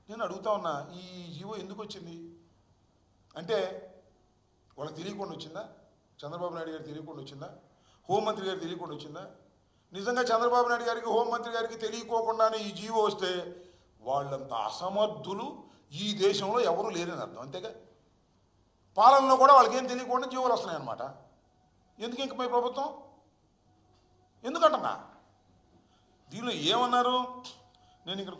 నేను అడుగుతా ఉన్నా, ఈ జీవో ఎందుకు వచ్చింది అంటే వాళ్ళకి తెలియకుండా వచ్చిందా? చంద్రబాబు నాయుడు గారికి తెలియకుండా వచ్చిందా? హోంమంత్రి గారికి తెలియకుండా వచ్చిందా? నిజంగా చంద్రబాబు నాయుడు గారికి హోంమంత్రి గారికి తెలియకోకుండానే ఈ జీవో వస్తే వాళ్ళంత అసమర్థులు ఈ దేశంలో ఎవరు లేరని అర్థం. అంతేగా పాలనలో కూడా వాళ్ళకి ఏం తెలియకుండా జీవోలు వస్తున్నాయి అన్నమాట. ఎందుకు ఇంక మీ ప్రభుత్వం ఎందుకంటున్నా? దీనిలో ఏమన్నారు? నేను ఇక్కడ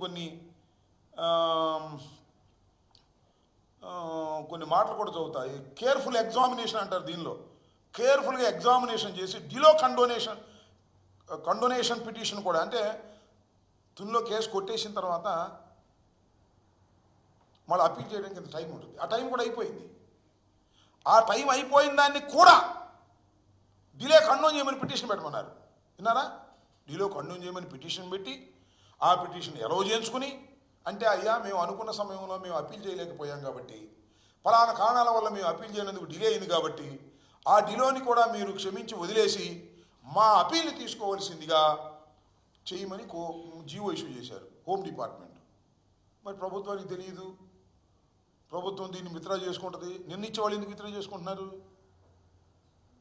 కొన్ని మాటలు కూడా చదువుతాయి. కేర్ఫుల్ ఎగ్జామినేషన్ అంటారు. దీనిలో కేర్ఫుల్గా ఎగ్జామినేషన్ చేసి డిలో కండోనేషన్ పిటిషన్ కూడా, అంటే దీనిలో కేసు కొట్టేసిన తర్వాత మళ్ళీ అప్పీల్ చేయడానికి ఇంత టైం ఉంటుంది. ఆ టైం కూడా అయిపోయింది. ఆ టైం అయిపోయిన దాన్ని కూడా డిలే కండోన్ చేయమని పిటిషన్ పెట్టమన్నారు. విన్నారా? డిలో కండోన్ చేయమని పిటిషన్ పెట్టి ఆ పిటిషన్ ఎలవ్ చేయించుకుని, అంటే అయ్యా మేము అనుకున్న సమయంలో మేము అప్పీల్ చేయలేకపోయాం కాబట్టి, ఫలానా కారణాల వల్ల మేము అప్పీల్ చేయనందుకు డిలే అయింది కాబట్టి ఆ డిలోని కూడా మీరు క్షమించి వదిలేసి మా అప్పీల్ని తీసుకోవాల్సిందిగా చేయమని జీవో ఇష్యూ చేశారు హోమ్ డిపార్ట్మెంట్. మరి ప్రభుత్వానికి తెలియదు, ప్రభుత్వం దీన్ని విత్డ్రా చేసుకుంటుంది. నిర్ణయించే వాళ్ళు ఎందుకు విత్డ్రా చేసుకుంటున్నారు?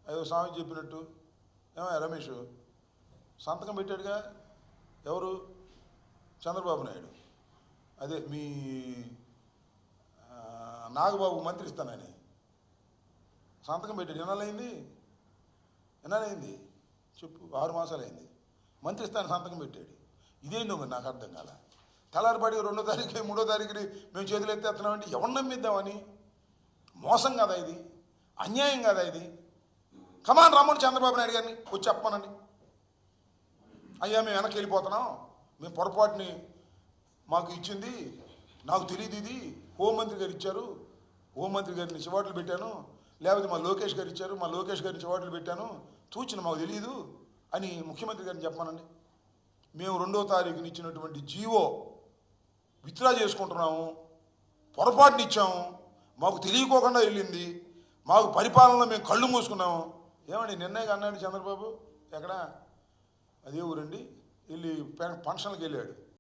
అదో స్వామి చెప్పినట్టు ఏమయ్య రమేష్ సంతకం పెట్టాడుగా, ఎవరు? చంద్రబాబు నాయుడు. అదే మీ నాగబాబు మంత్రి ఇస్తానని సంతకం పెట్టాడు. ఎన్నాళ్ళైంది చెప్పు? 6 మాసాలు అయింది. మంత్రి ఇస్తాను సంతకం పెట్టాడు. ఇదేందో మరి నాకు అర్థం కాల. తెల్లారిపాటి 2వ తారీఖు 3వ తారీఖుని మేము చేతులు ఎత్తేస్తున్నామంటే ఎవరు నమ్మిద్దామని? మోసం కదా ఇది? అన్యాయం కదా ఇది? కమాన్ రమ్మని చంద్రబాబు నాయుడు గారిని వచ్చి చెప్పమనండి. అయ్యా మేము వెనక్కి వెళ్ళిపోతున్నాం, మేము పొరపాటుని మాకు ఇచ్చింది, నాకు తెలియదు, ఇది హోంమంత్రి గారు ఇచ్చారు, హోంమంత్రి గారిని చివాట్లు పెట్టాను, లేకపోతే మా లోకేష్ గారు ఇచ్చారు, మా లోకేష్ గారిని చివాట్లు పెట్టాను, సూచన మాకు తెలియదు అని ముఖ్యమంత్రి గారిని చెప్పమనండి. మేము 2వ తారీఖుని ఇచ్చినటువంటి జీవో విత్డ్రా చేసుకుంటున్నాము, పొరపాటుని ఇచ్చాము, మాకు తెలియకోకుండా వెళ్ళింది, మాకు పరిపాలనలో మేము కళ్ళు మూసుకున్నాము. ఏమండి నిర్ణయం అన్నాడు చంద్రబాబు? ఎక్కడ? అదే ఊరండి. వెళ్ళి పెన్షన్లకు వెళ్ళాడు.